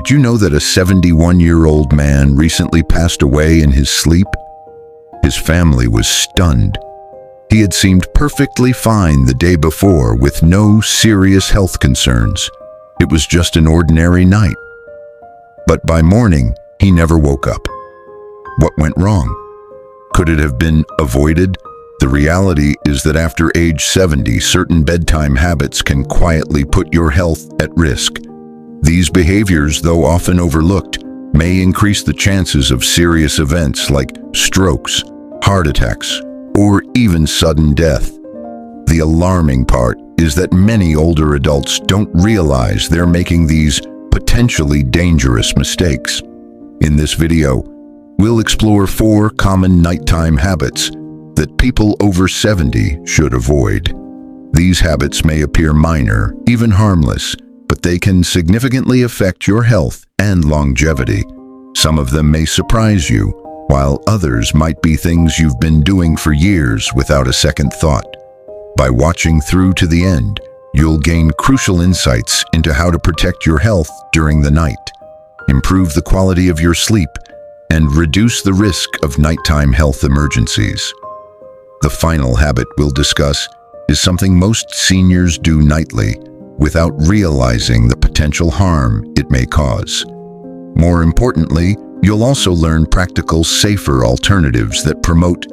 Did you know that a 71-year-old man recently passed away in his sleep? His family was stunned. He had seemed perfectly fine the day before with no serious health concerns. It was just an ordinary night. But by morning, he never woke up. What went wrong? Could it have been avoided? The reality is that after age 70, certain bedtime habits can quietly put your health at risk. These behaviors, though often overlooked, may increase the chances of serious events like strokes, heart attacks, or even sudden death. The alarming part is that many older adults don't realize they're making these potentially dangerous mistakes. In this video, we'll explore 4 common nighttime habits that people over 70 should avoid. These habits may appear minor, even harmless, but they can significantly affect your health and longevity. Some of them may surprise you, while others might be things you've been doing for years without a second thought. By watching through to the end, you'll gain crucial insights into how to protect your health during the night, improve the quality of your sleep, and reduce the risk of nighttime health emergencies. The final habit we'll discuss is something most seniors do nightly without realizing the potential harm it may cause. More importantly, you'll also learn practical, safer alternatives that promote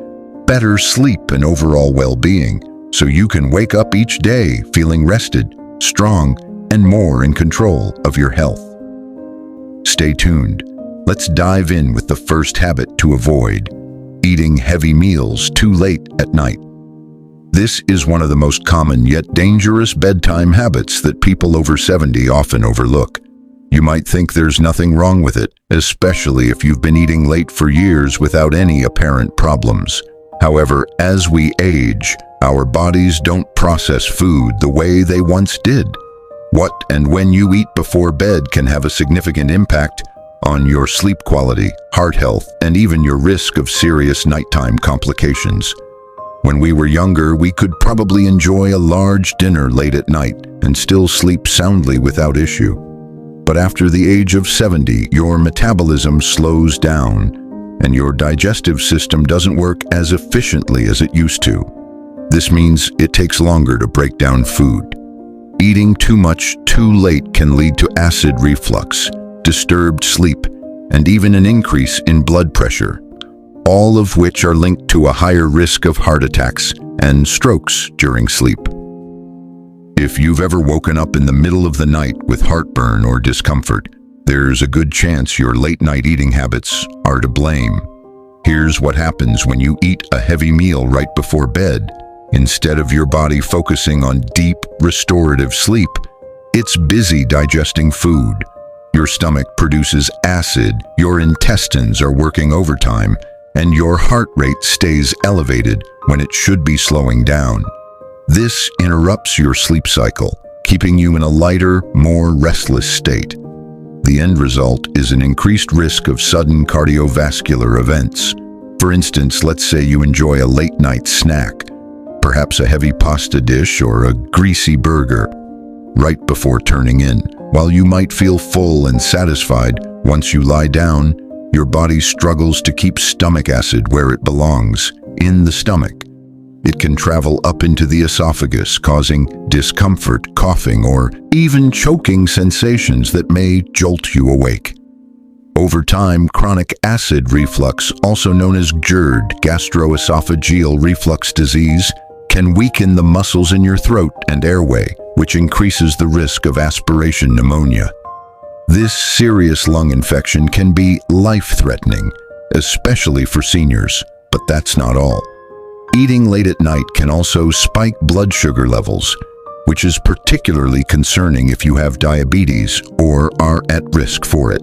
better sleep and overall well-being, so you can wake up each day feeling rested, strong, and more in control of your health. Stay tuned. Let's dive in with the first habit to avoid: eating heavy meals too late at night. This is one of the most common yet dangerous bedtime habits that people over 70 often overlook. You might think there's nothing wrong with it, especially if you've been eating late for years without any apparent problems. However, as we age, our bodies don't process food the way they once did. What and when you eat before bed can have a significant impact on your sleep quality, heart health, and even your risk of serious nighttime complications. When we were younger, we could probably enjoy a large dinner late at night and still sleep soundly without issue. But after the age of 70, your metabolism slows down and your digestive system doesn't work as efficiently as it used to. This means it takes longer to break down food. Eating too much too late can lead to acid reflux, disturbed sleep, and even an increase in blood pressure, all of which are linked to a higher risk of heart attacks and strokes during sleep. If you've ever woken up in the middle of the night with heartburn or discomfort, there's a good chance your late-night eating habits are to blame. Here's what happens when you eat a heavy meal right before bed. Instead of your body focusing on deep, restorative sleep, it's busy digesting food. Your stomach produces acid, your intestines are working overtime, and your heart rate stays elevated when it should be slowing down. This interrupts your sleep cycle, keeping you in a lighter, more restless state. The end result is an increased risk of sudden cardiovascular events. For instance, let's say you enjoy a late-night snack, perhaps a heavy pasta dish or a greasy burger. Right before turning in, while you might feel full and satisfied, once you lie down, your body struggles to keep stomach acid where it belongs, in the stomach. It can travel up into the esophagus, causing discomfort, coughing, or even choking sensations that may jolt you awake. Over time, chronic acid reflux, also known as GERD, gastroesophageal reflux disease, can weaken the muscles in your throat and airway, which increases the risk of aspiration pneumonia. This serious lung infection can be life-threatening, especially for seniors, but that's not all. Eating late at night can also spike blood sugar levels, which is particularly concerning if you have diabetes or are at risk for it.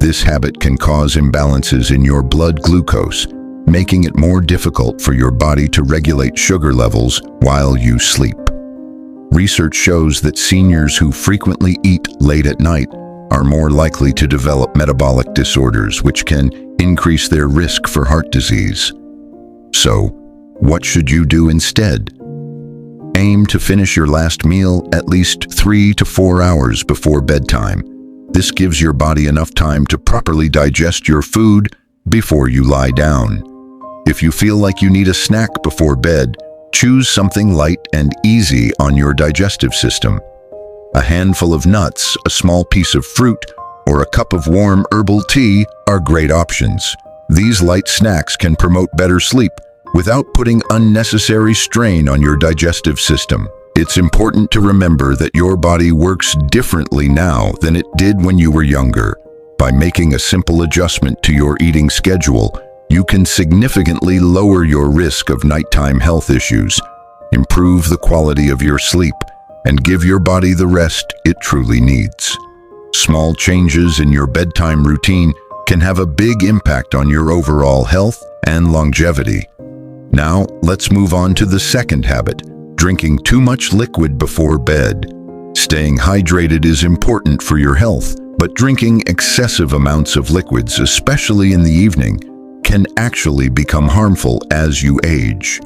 This habit can cause imbalances in your blood glucose, making it more difficult for your body to regulate sugar levels while you sleep. Research shows that seniors who frequently eat late at night are more likely to develop metabolic disorders, which can increase their risk for heart disease. So, what should you do instead? Aim to finish your last meal at least 3 to 4 hours before bedtime. This gives your body enough time to properly digest your food before you lie down. If you feel like you need a snack before bed, choose something light and easy on your digestive system. A handful of nuts, a small piece of fruit, or a cup of warm herbal tea are great options. These light snacks can promote better sleep without putting unnecessary strain on your digestive system. It's important to remember that your body works differently now than it did when you were younger. By making a simple adjustment to your eating schedule, you can significantly lower your risk of nighttime health issues, improve the quality of your sleep, and give your body the rest it truly needs. Small changes in your bedtime routine can have a big impact on your overall health and longevity. Now, let's move on to the second habit, drinking too much liquid before bed. Staying hydrated is important for your health, but drinking excessive amounts of liquids, especially in the evening, can actually become harmful as you age.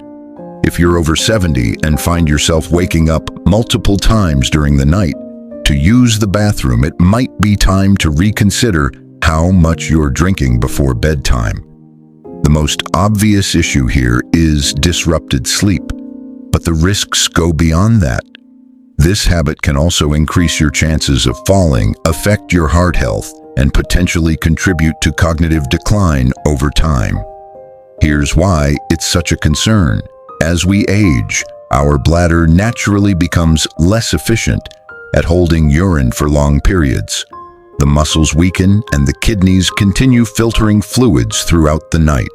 If you're over 70 and find yourself waking up multiple times during the night to use the bathroom, it might be time to reconsider how much you're drinking before bedtime. The most obvious issue here is disrupted sleep, but the risks go beyond that. This habit can also increase your chances of falling, affect your heart health, and potentially contribute to cognitive decline over time. Here's why it's such a concern. As we age, our bladder naturally becomes less efficient at holding urine for long periods. The muscles weaken and the kidneys continue filtering fluids throughout the night.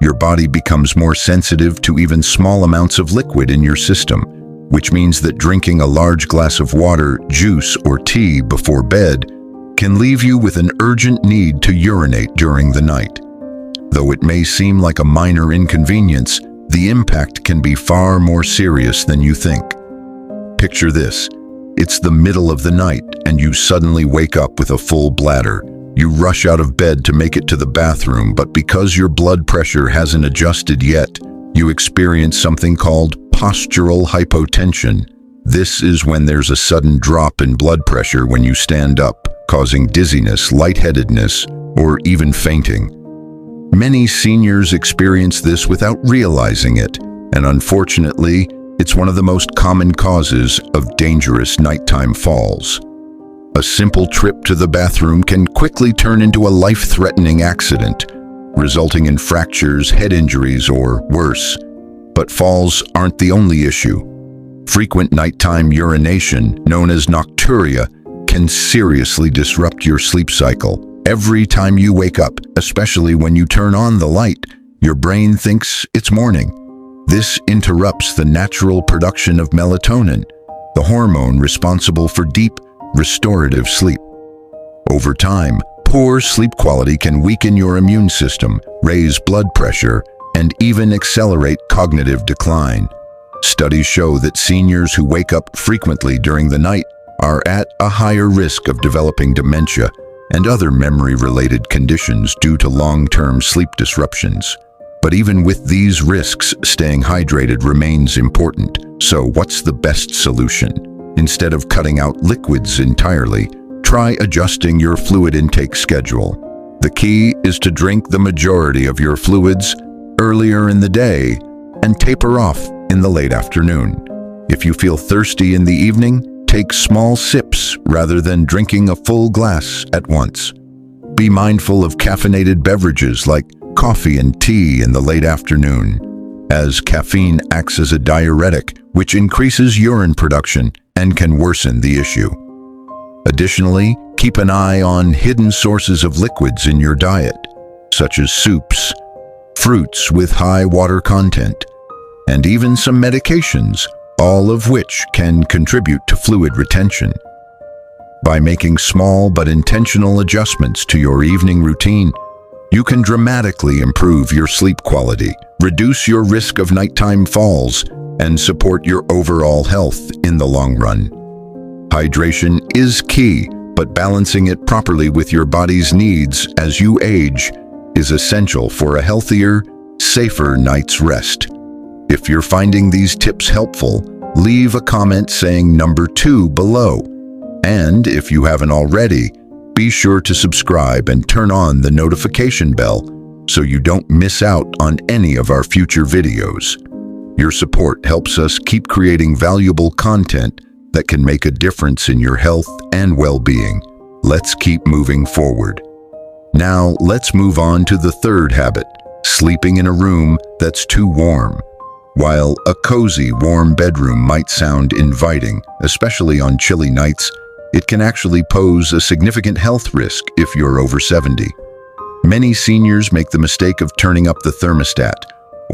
Your body becomes more sensitive to even small amounts of liquid in your system, which means that drinking a large glass of water, juice, or tea before bed can leave you with an urgent need to urinate during the night. Though it may seem like a minor inconvenience, the impact can be far more serious than you think. Picture this. It's the middle of the night and you suddenly wake up with a full bladder. You rush out of bed to make it to the bathroom, but because your blood pressure hasn't adjusted yet, you experience something called postural hypotension. This is when there's a sudden drop in blood pressure when you stand up, causing dizziness, lightheadedness, or even fainting. Many seniors experience this without realizing it, and unfortunately, it's one of the most common causes of dangerous nighttime falls. A simple trip to the bathroom can quickly turn into a life-threatening accident, resulting in fractures, head injuries, or worse. But falls aren't the only issue. Frequent nighttime urination, known as nocturia, can seriously disrupt your sleep cycle. Every time you wake up, especially when you turn on the light, your brain thinks it's morning. This interrupts the natural production of melatonin, the hormone responsible for deep, restorative sleep. Over time, poor sleep quality can weaken your immune system, raise blood pressure, and even accelerate cognitive decline. Studies show that seniors who wake up frequently during the night are at a higher risk of developing dementia and other memory-related conditions due to long-term sleep disruptions. But even with these risks, staying hydrated remains important. So what's the best solution? Instead of cutting out liquids entirely, try adjusting your fluid intake schedule. The key is to drink the majority of your fluids earlier in the day and taper off in the late afternoon. If you feel thirsty in the evening, take small sips rather than drinking a full glass at once. Be mindful of caffeinated beverages like coffee and tea in the late afternoon, as caffeine acts as a diuretic, which increases urine production and can worsen the issue. Additionally, keep an eye on hidden sources of liquids in your diet, such as soups, fruits with high water content, and even some medications, all of which can contribute to fluid retention. By making small but intentional adjustments to your evening routine, you can dramatically improve your sleep quality, reduce your risk of nighttime falls, and support your overall health in the long run. Hydration is key, but balancing it properly with your body's needs as you age is essential for a healthier, safer night's rest. If you're finding these tips helpful, leave a comment saying number 2 below. And if you haven't already, Be sure to subscribe and turn on the notification bell so you don't miss out on any of our future videos. Your support helps us keep creating valuable content that can make a difference in your health and well-being. Let's keep moving forward. Now, let's move on to the third habit, sleeping in a room that's too warm. While a cozy, warm bedroom might sound inviting, especially on chilly nights, it can actually pose a significant health risk if you're over 70. Many seniors make the mistake of turning up the thermostat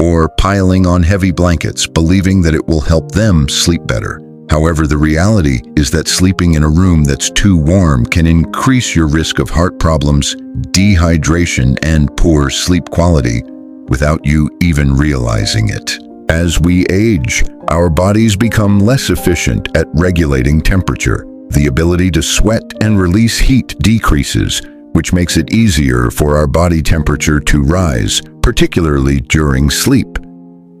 or piling on heavy blankets, believing that it will help them sleep better. However, the reality is that sleeping in a room that's too warm can increase your risk of heart problems, dehydration, and poor sleep quality without you even realizing it. As we age, our bodies become less efficient at regulating temperature. The ability to sweat and release heat decreases, which makes it easier for our body temperature to rise, particularly during sleep.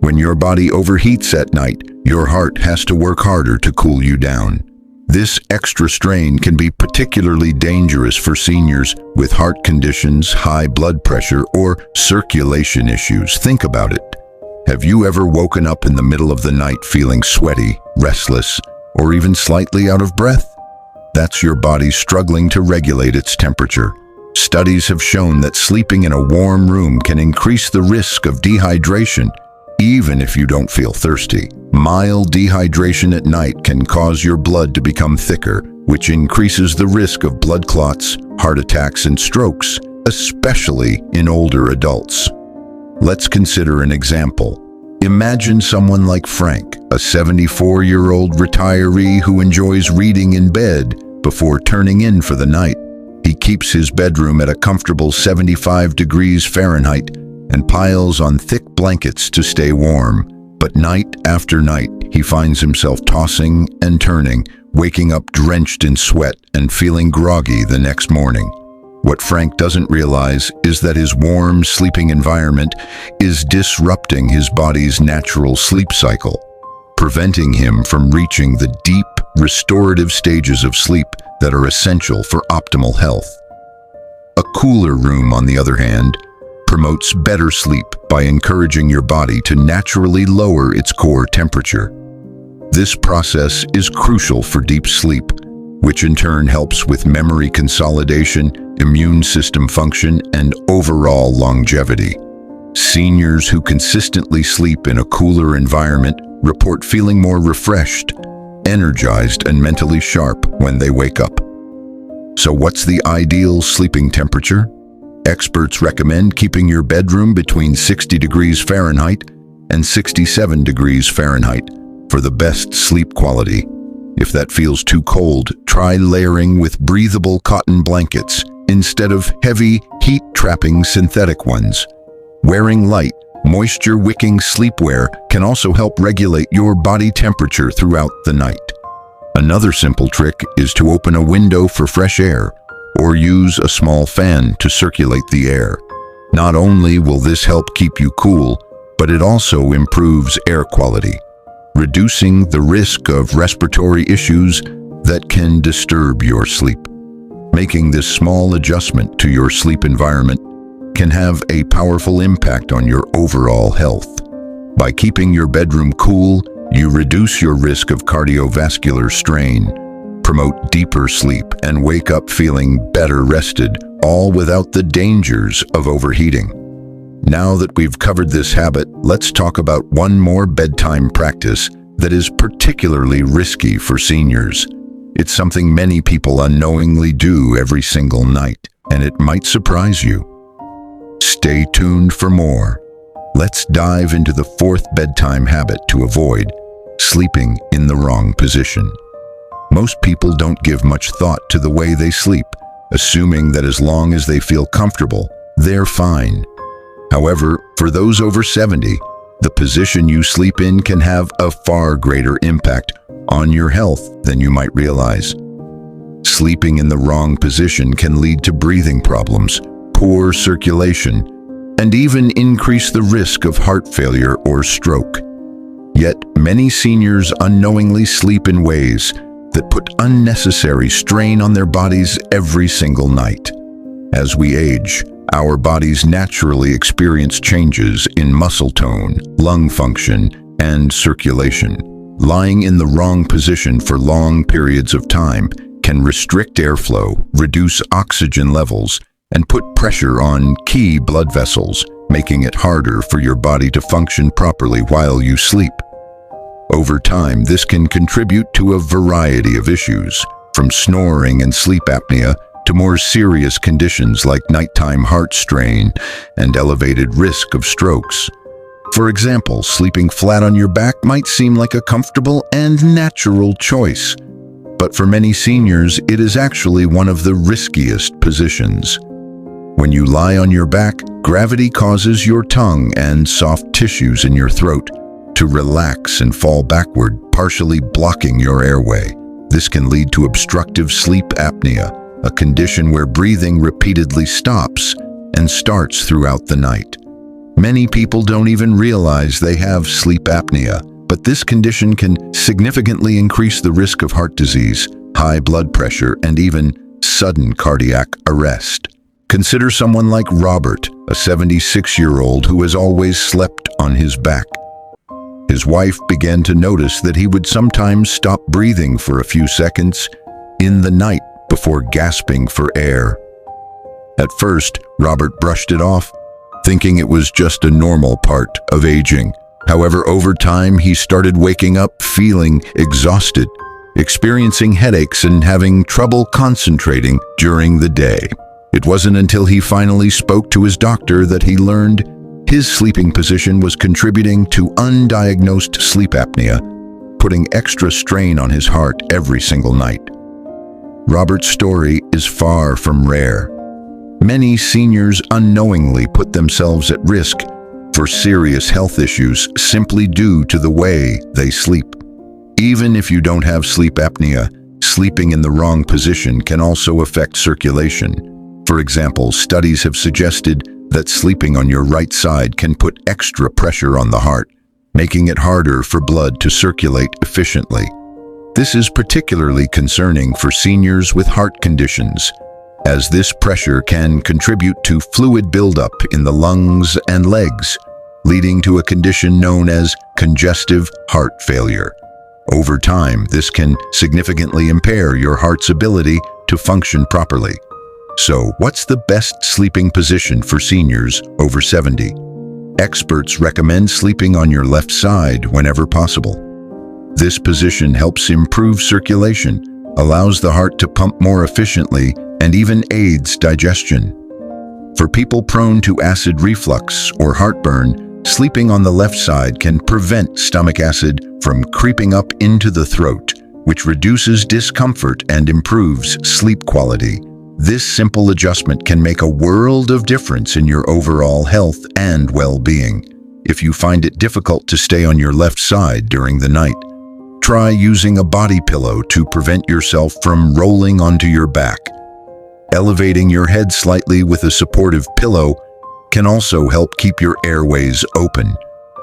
When your body overheats at night, your heart has to work harder to cool you down. This extra strain can be particularly dangerous for seniors with heart conditions, high blood pressure, or circulation issues. Think about it. Have you ever woken up in the middle of the night feeling sweaty, restless, or even slightly out of breath? That's your body struggling to regulate its temperature. Studies have shown that sleeping in a warm room can increase the risk of dehydration, even if you don't feel thirsty. Mild dehydration at night can cause your blood to become thicker, which increases the risk of blood clots, heart attacks, and strokes, especially in older adults. Let's consider an example. Imagine someone like Frank, a 74-year-old retiree who enjoys reading in bed before turning in for the night. He keeps his bedroom at a comfortable 75 degrees Fahrenheit and piles on thick blankets to stay warm. But night after night, he finds himself tossing and turning, waking up drenched in sweat and feeling groggy the next morning. What Frank doesn't realize is that his warm sleeping environment is disrupting his body's natural sleep cycle, preventing him from reaching the deep, restorative stages of sleep that are essential for optimal health. A cooler room, on the other hand, promotes better sleep by encouraging your body to naturally lower its core temperature. This process is crucial for deep sleep, which in turn helps with memory consolidation, immune system function, and overall longevity. Seniors who consistently sleep in a cooler environment report feeling more refreshed, energized, and mentally sharp when they wake up. So what's the ideal sleeping temperature? Experts recommend keeping your bedroom between 60 degrees Fahrenheit and 67 degrees Fahrenheit for the best sleep quality. If that feels too cold, try layering with breathable cotton blankets instead of heavy, heat-trapping synthetic ones. Wearing light, moisture-wicking sleepwear can also help regulate your body temperature throughout the night. Another simple trick is to open a window for fresh air or use a small fan to circulate the air. Not only will this help keep you cool, but it also improves air quality, reducing the risk of respiratory issues that can disturb your sleep. Making this small adjustment to your sleep environment can have a powerful impact on your overall health. By keeping your bedroom cool, you reduce your risk of cardiovascular strain, promote deeper sleep, and wake up feeling better rested, all without the dangers of overheating. Now that we've covered this habit, let's talk about one more bedtime practice that is particularly risky for seniors. It's something many people unknowingly do every single night, and it might surprise you. Stay tuned for more. Let's dive into the fourth bedtime habit to avoid: sleeping in the wrong position. Most people don't give much thought to the way they sleep, assuming that as long as they feel comfortable, they're fine. However, for those over 70, the position you sleep in can have a far greater impact on your health than you might realize. Sleeping in the wrong position can lead to breathing problems, poor circulation, and even increase the risk of heart failure or stroke. Yet, many seniors unknowingly sleep in ways that put unnecessary strain on their bodies every single night. As we age, our bodies naturally experience changes in muscle tone, lung function, and circulation. Lying in the wrong position for long periods of time can restrict airflow, reduce oxygen levels, and put pressure on key blood vessels, making it harder for your body to function properly while you sleep. Over time, this can contribute to a variety of issues, from snoring and sleep apnea to more serious conditions like nighttime heart strain and elevated risk of strokes. For example, sleeping flat on your back might seem like a comfortable and natural choice, but for many seniors, it is actually one of the riskiest positions. When you lie on your back, gravity causes your tongue and soft tissues in your throat to relax and fall backward, partially blocking your airway. This can lead to obstructive sleep apnea, a condition where breathing repeatedly stops and starts throughout the night. Many people don't even realize they have sleep apnea, but this condition can significantly increase the risk of heart disease, high blood pressure, and even sudden cardiac arrest. Consider someone like Robert, a 76-year-old who has always slept on his back. His wife began to notice that he would sometimes stop breathing for a few seconds in the night before gasping for air. At first, Robert brushed it off, thinking it was just a normal part of aging. However, over time, he started waking up feeling exhausted, experiencing headaches, and having trouble concentrating during the day. It wasn't until he finally spoke to his doctor that he learned his sleeping position was contributing to undiagnosed sleep apnea, putting extra strain on his heart every single night. Robert's story is far from rare. Many seniors unknowingly put themselves at risk for serious health issues simply due to the way they sleep. Even if you don't have sleep apnea, sleeping in the wrong position can also affect circulation. For example, studies have suggested that sleeping on your right side can put extra pressure on the heart, making it harder for blood to circulate efficiently. This is particularly concerning for seniors with heart conditions, as this pressure can contribute to fluid buildup in the lungs and legs, leading to a condition known as congestive heart failure. Over time, this can significantly impair your heart's ability to function properly. So, what's the best sleeping position for seniors over 70? Experts recommend sleeping on your left side whenever possible. This position helps improve circulation, allows the heart to pump more efficiently, and even aids digestion. For people prone to acid reflux or heartburn, sleeping on the left side can prevent stomach acid from creeping up into the throat, which reduces discomfort and improves sleep quality. This simple adjustment can make a world of difference in your overall health and well-being. If you find it difficult to stay on your left side during the night, try using a body pillow to prevent yourself from rolling onto your back. Elevating your head slightly with a supportive pillow can also help keep your airways open,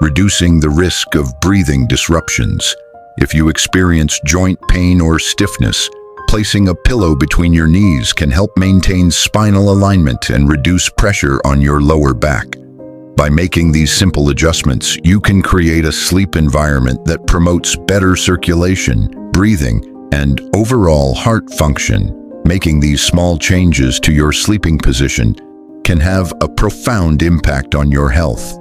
reducing the risk of breathing disruptions. If you experience joint pain or stiffness, placing a pillow between your knees can help maintain spinal alignment and reduce pressure on your lower back. By making these simple adjustments, you can create a sleep environment that promotes better circulation, breathing, and overall heart function. Making these small changes to your sleeping position can have a profound impact on your health.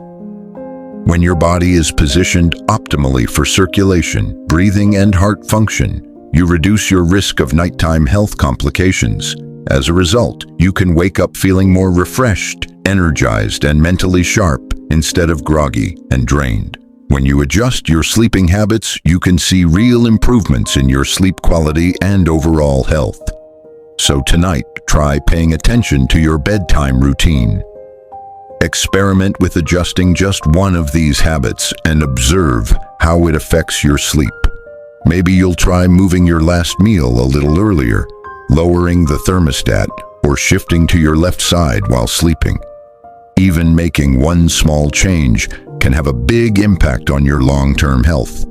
When your body is positioned optimally for circulation, breathing, and heart function, you reduce your risk of nighttime health complications. As a result, you can wake up feeling more refreshed, energized, and mentally sharp instead of groggy and drained. When you adjust your sleeping habits, you can see real improvements in your sleep quality and overall health. So tonight, try paying attention to your bedtime routine. Experiment with adjusting just one of these habits and observe how it affects your sleep. Maybe you'll try moving your last meal a little earlier, lowering the thermostat, or shifting to your left side while sleeping. Even making one small change can have a big impact on your long-term health.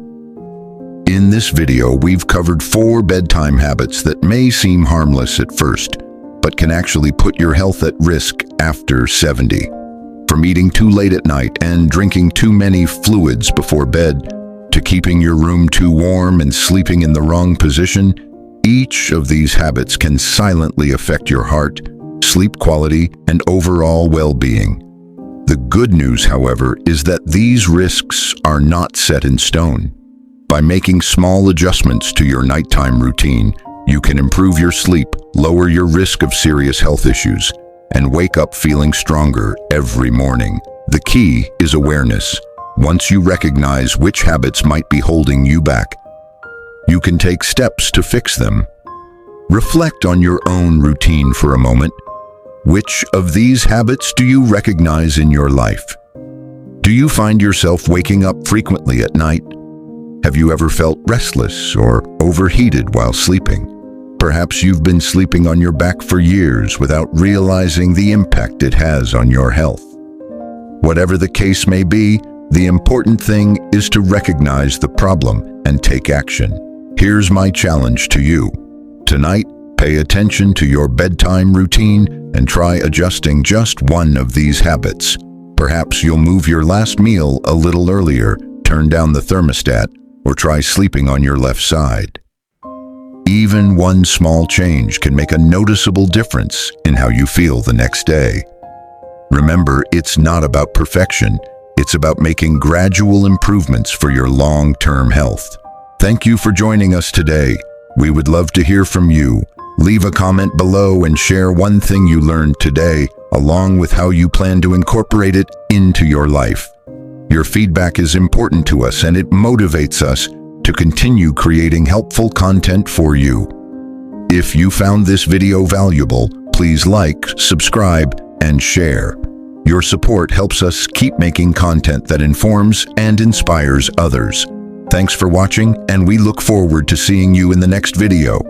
In this video, we've covered 4 bedtime habits that may seem harmless at first, but can actually put your health at risk after 70. From eating too late at night and drinking too many fluids before bed, to keeping your room too warm and sleeping in the wrong position, each of these habits can silently affect your heart, sleep quality, and overall well-being. The good news, however, is that these risks are not set in stone. By making small adjustments to your nighttime routine, you can improve your sleep, lower your risk of serious health issues, and wake up feeling stronger every morning. The key is awareness. Once you recognize which habits might be holding you back, you can take steps to fix them. Reflect on your own routine for a moment. Which of these habits do you recognize in your life? Do you find yourself waking up frequently at night? Have you ever felt restless or overheated while sleeping? Perhaps you've been sleeping on your back for years without realizing the impact it has on your health. Whatever the case may be, the important thing is to recognize the problem and take action. Here's my challenge to you. Tonight, pay attention to your bedtime routine and try adjusting just one of these habits. Perhaps you'll move your last meal a little earlier, turn down the thermostat, or try sleeping on your left side. Even one small change can make a noticeable difference in how you feel the next day. Remember, it's not about perfection, it's about making gradual improvements for your long-term health. Thank you for joining us today. We would love to hear from you. Leave a comment below and share one thing you learned today, along with how you plan to incorporate it into your life. Your feedback is important to us and it motivates us to continue creating helpful content for you. If you found this video valuable, please like, subscribe, and share. Your support helps us keep making content that informs and inspires others. Thanks for watching, and we look forward to seeing you in the next video.